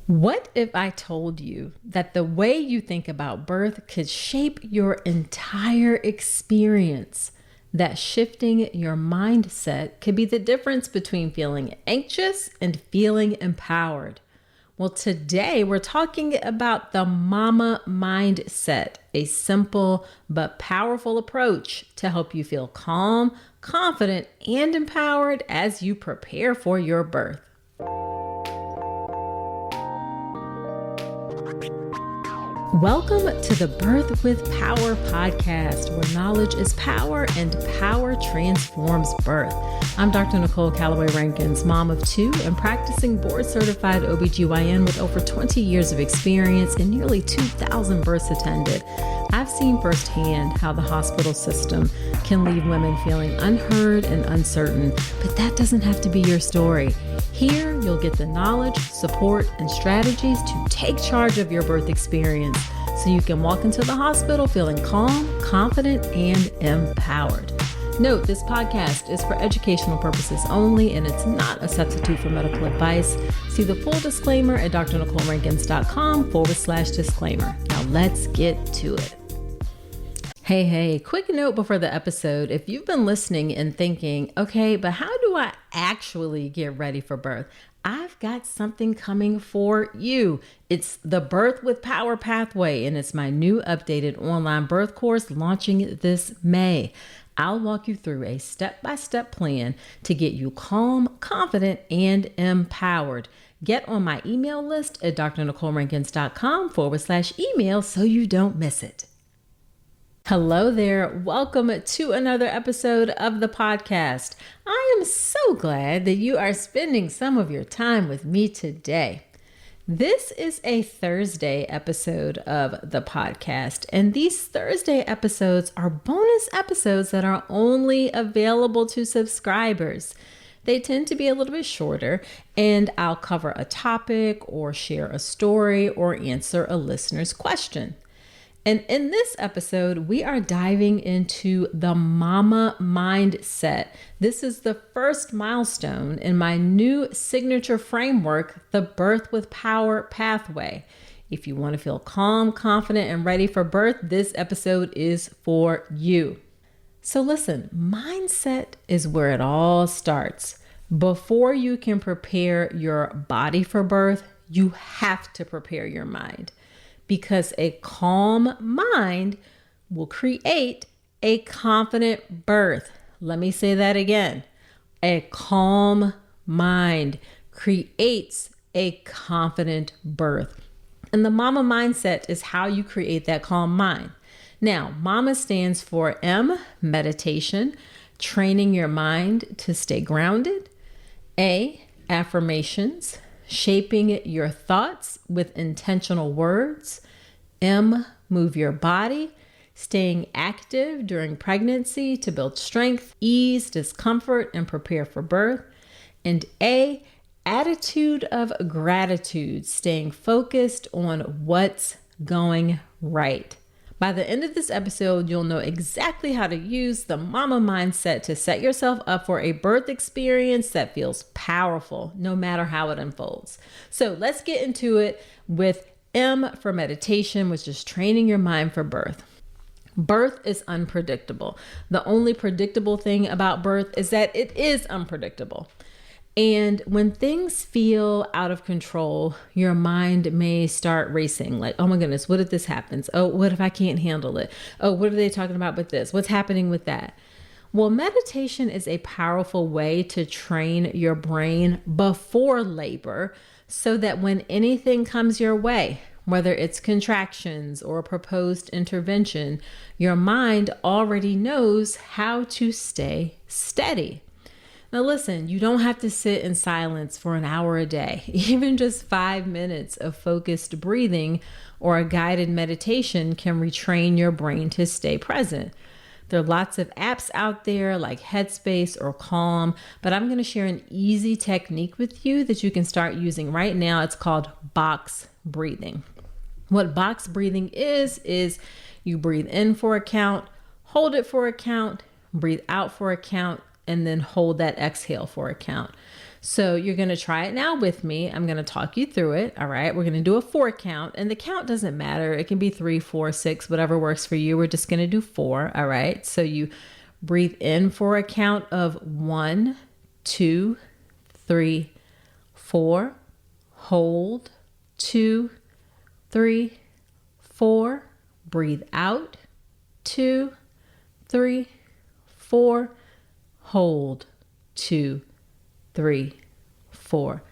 What if I told you that the way you think about birth could shape your entire experience? That shifting your mindset could be the difference between feeling anxious and feeling empowered. Well, today we're talking about the mama mindset, a simple but powerful approach to help you feel calm, confident, and empowered as you prepare for your birth. Welcome to the Birth with Power podcast, where knowledge is power and power transforms birth. I'm Dr. Nicole Calloway Rankins, mom of two and practicing board-certified OBGYN with over 20 years of experience and nearly 2,000 births attended. I've seen firsthand how the hospital system can leave women feeling unheard and uncertain, but that doesn't have to be your story. Here, you'll get the knowledge, support, and strategies to take charge of your birth experience so you can walk into the hospital feeling calm, confident, and empowered. Note, this podcast is for educational purposes only, and it's not a substitute for medical advice. See the full disclaimer at drnicolerankins.com/disclaimer. Now let's get to it. Hey, quick note before the episode. If you've been listening and thinking, okay, but how do I actually get ready for birth? I've got something coming for you. It's the Birth with Power Pathway, and it's my new updated online birth course launching this May. I'll walk you through a step-by-step plan to get you calm, confident, and empowered. Get on my email list at drnicolerankins.com/email so you don't miss it. Hello there. Welcome to another episode of the podcast. I am so glad that you are spending some of your time with me today. This is a Thursday episode of the podcast, and these Thursday episodes are bonus episodes that are only available to subscribers. They tend to be a little bit shorter, and I'll cover a topic or share a story or answer a listener's question. And in this episode, we are diving into the mama mindset. This is the first milestone in my new signature framework, the Birth with Power Pathway. If you want to feel calm, confident, and ready for birth, this episode is for you. So listen, mindset is where it all starts. Before you can prepare your body for birth, you have to prepare your mind. Because a calm mind will create a confident birth. Let me say that again. A calm mind creates a confident birth. And the mama mindset is how you create that calm mind. Now, mama stands for M, meditation, training your mind to stay grounded. A, affirmations, shaping your thoughts with intentional words. M, move your body, staying active during pregnancy to build strength, ease discomfort, and prepare for birth. And A, attitude of gratitude, staying focused on what's going right. By the end of this episode, you'll know exactly how to use the mama mindset to set yourself up for a birth experience that feels powerful, no matter how it unfolds. So let's get into it with M for meditation, which is training your mind for birth. Birth is unpredictable. The only predictable thing about birth is that it is unpredictable. And when things feel out of control, your mind may start racing like, oh my goodness, what if this happens? Oh, what if I can't handle it? Oh, what are they talking about with this? What's happening with that? Well, meditation is a powerful way to train your brain before labor so that when anything comes your way, whether it's contractions or a proposed intervention, your mind already knows how to stay steady. Now listen, you don't have to sit in silence for an hour a day. Even just 5 minutes of focused breathing or a guided meditation can retrain your brain to stay present. There are lots of apps out there like Headspace or Calm, but I'm going to share an easy technique with you that you can start using right now. It's called box breathing. What box breathing is you breathe in for a count, hold it for a count, breathe out for a count, and then hold that exhale for a count. So you're going to try it now with me. I'm going to talk you through it. All right. We're going to do a 4 count, and the count doesn't matter. It can be 3, 4, 6, whatever works for you. We're just going to do 4. All right. So you breathe in for a count of 1, 2, 3, 4. Hold 2, 3, 4. Breathe out 2, 3, 4. Hold 2, 3, 4.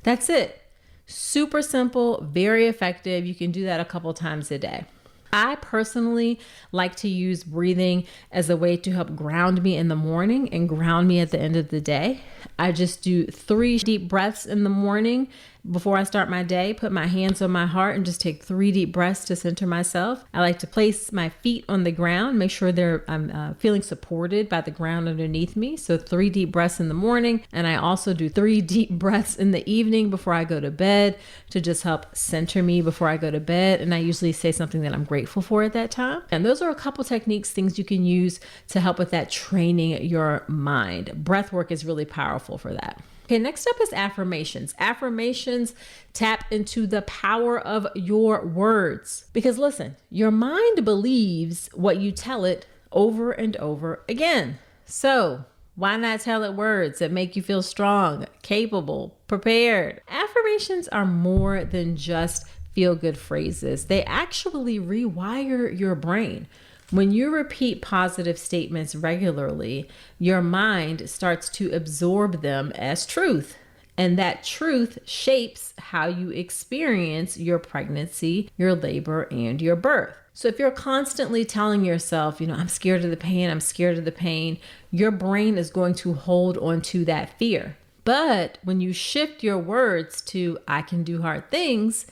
That's it. Super simple, very effective. You can do that a couple times a day. I personally like to use breathing as a way to help ground me in the morning and ground me at the end of the day. I just do 3 deep breaths in the morning before I start my day, put my hands on my heart and just take 3 deep breaths to center myself. I like to place my feet on the ground, make sure I'm feeling supported by the ground underneath me. So 3 deep breaths in the morning. And I also do 3 deep breaths in the evening before I go to bed to just help center me before I go to bed. And I usually say something that I'm grateful for at that time. And those are a couple techniques, things you can use to help with that, training your mind. Breath work is really powerful for that. Okay, next up is affirmations. Affirmations tap into the power of your words. Because listen, your mind believes what you tell it over and over again. So why not tell it words that make you feel strong, capable, prepared? Affirmations are more than just feel-good phrases. They actually rewire your brain. When you repeat positive statements regularly, your mind starts to absorb them as truth. And that truth shapes how you experience your pregnancy, your labor, and your birth. So if you're constantly telling yourself, I'm scared of the pain, I'm scared of the pain, your brain is going to hold on to that fear. But when you shift your words to, I can do hard things,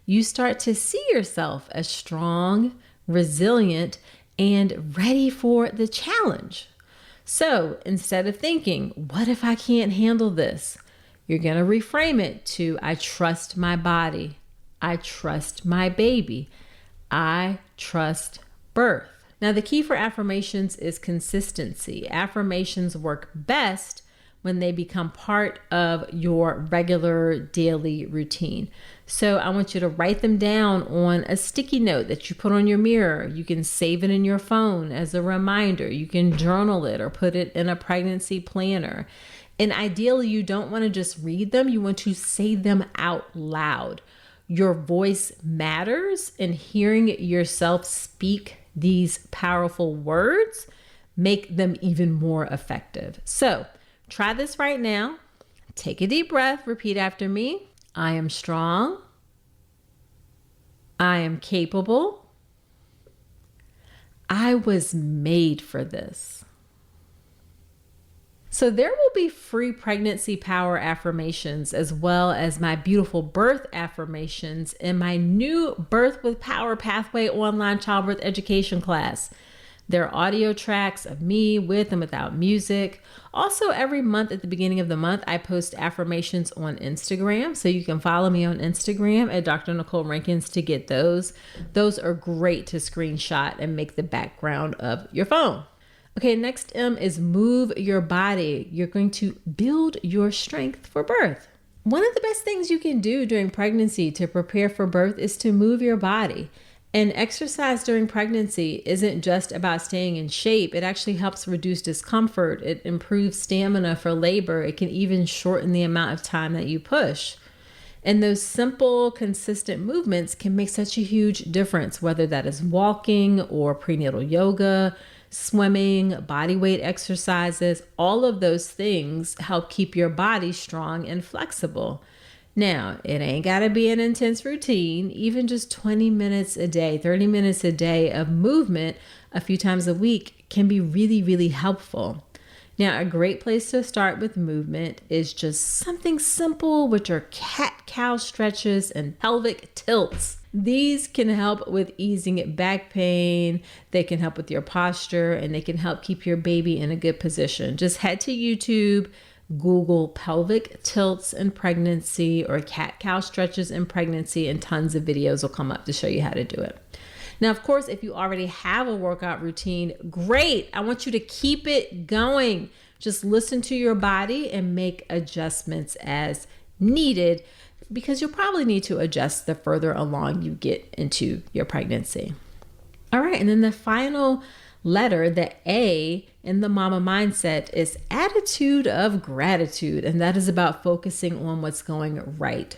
you start to see yourself as strong, resilient, and ready for the challenge. So instead of thinking, what if I can't handle this? You're going to reframe it to, I trust my body. I trust my baby. I trust birth. Now, the key for affirmations is consistency. Affirmations work best when they become part of your regular daily routine. So I want you to write them down on a sticky note that you put on your mirror. You can save it in your phone as a reminder. You can journal it or put it in a pregnancy planner. And ideally, you don't want to just read them. You want to say them out loud. Your voice matters, and hearing yourself speak these powerful words make them even more effective. So try this right now. Take a deep breath. Repeat after me. I am strong. I am capable. I was made for this. So there will be free pregnancy power affirmations as well as my beautiful birth affirmations in my new Birth with Power Pathway online childbirth education class. There are audio tracks of me with and without music. Also, every month at the beginning of the month, I post affirmations on Instagram. So you can follow me on Instagram at Dr. Nicole Rankins to get those. Those are great to screenshot and make the background of your phone. Okay, next M is move your body. You're going to build your strength for birth. One of the best things you can do during pregnancy to prepare for birth is to move your body. And exercise during pregnancy isn't just about staying in shape. It actually helps reduce discomfort. It improves stamina for labor. It can even shorten the amount of time that you push. And those simple, consistent movements can make such a huge difference, whether that is walking or prenatal yoga, swimming, body weight exercises. All of those things help keep your body strong and flexible. Now, it ain't got to be an intense routine. Even just 20 minutes a day, 30 minutes a day of movement a few times a week can be really, really helpful. Now, a great place to start with movement is just something simple, which are cat-cow stretches and pelvic tilts. These can help with easing back pain. They can help with your posture, and they can help keep your baby in a good position. Just head to YouTube, Google pelvic tilts in pregnancy or cat-cow stretches in pregnancy, and tons of videos will come up to show you how to do it. Now, of course, if you already have a workout routine, great. I want you to keep it going. Just listen to your body and make adjustments as needed, because you'll probably need to adjust the further along you get into your pregnancy. All right, and then the final letter, the A in the mama mindset, is attitude of gratitude, and that is about focusing on what's going right.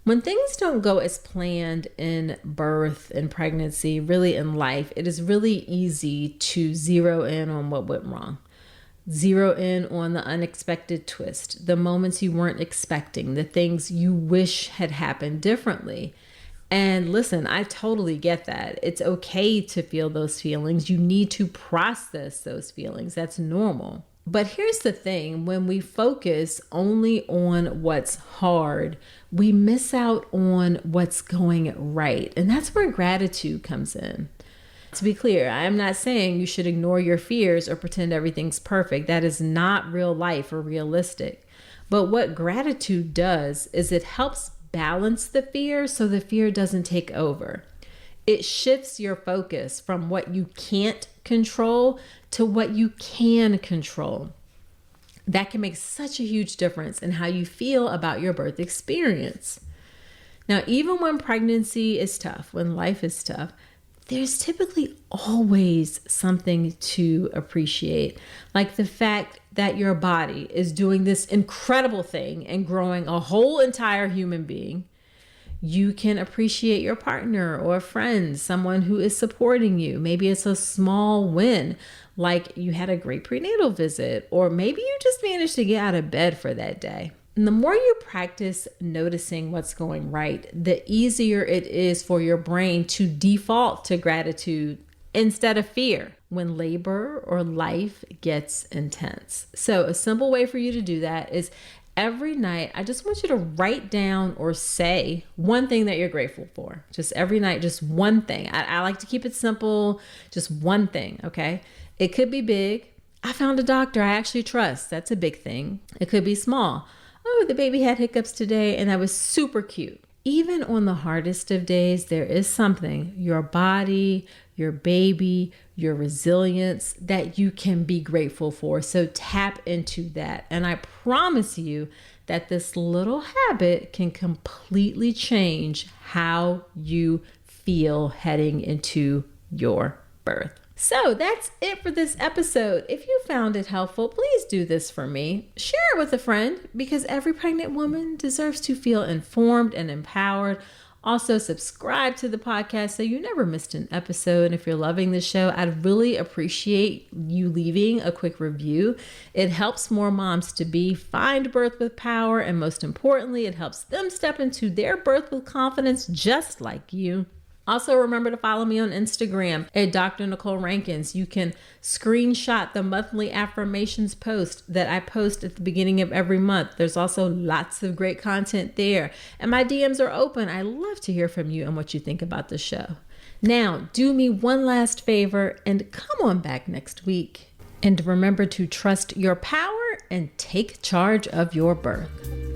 When things don't go as planned in birth and pregnancy, really in life, it is really easy to zero in on what went wrong. Zero in on the unexpected twist, the moments you weren't expecting, the things you wish had happened differently. And listen, I totally get that. It's okay to feel those feelings. You need to process those feelings. That's normal. But here's the thing, when we focus only on what's hard, we miss out on what's going right. And that's where gratitude comes in. To be clear, I am not saying you should ignore your fears or pretend everything's perfect. That is not real life or realistic. But what gratitude does is it helps balance the fear so the fear doesn't take over. It shifts your focus from what you can't control to what you can control. That can make such a huge difference in how you feel about your birth experience. Now, even when pregnancy is tough, when life is tough, there's typically always something to appreciate, like the fact that your body is doing this incredible thing and growing a whole entire human being. You can appreciate your partner or a friend, someone who is supporting you. Maybe it's a small win, like you had a great prenatal visit, or maybe you just managed to get out of bed for that day. And the more you practice noticing what's going right, the easier it is for your brain to default to gratitude instead of fear when labor or life gets intense. So a simple way for you to do that is every night, I just want you to write down or say one thing that you're grateful for. Just every night, just one thing. I like to keep it simple, just one thing, okay? It could be big. I found a doctor I actually trust. That's a big thing. It could be small. Oh, the baby had hiccups today and that was super cute. Even on the hardest of days, there is something, your body, your baby, your resilience, that you can be grateful for. So tap into that. And I promise you that this little habit can completely change how you feel heading into your birth. So that's it for this episode. If you found it helpful, please do this for me. Share it with a friend, because every pregnant woman deserves to feel informed and empowered. Also, subscribe to the podcast so you never missed an episode. And if you're loving the show, I'd really appreciate you leaving a quick review. It helps more moms-to-be find birth with power. And most importantly, it helps them step into their birth with confidence, just like you. Also, remember to follow me on Instagram at Dr. Nicole Rankins. You can screenshot the monthly affirmations post that I post at the beginning of every month. There's also lots of great content there. And my DMs are open. I love to hear from you and what you think about the show. Now, do me one last favor and come on back next week. And remember to trust your power and take charge of your birth.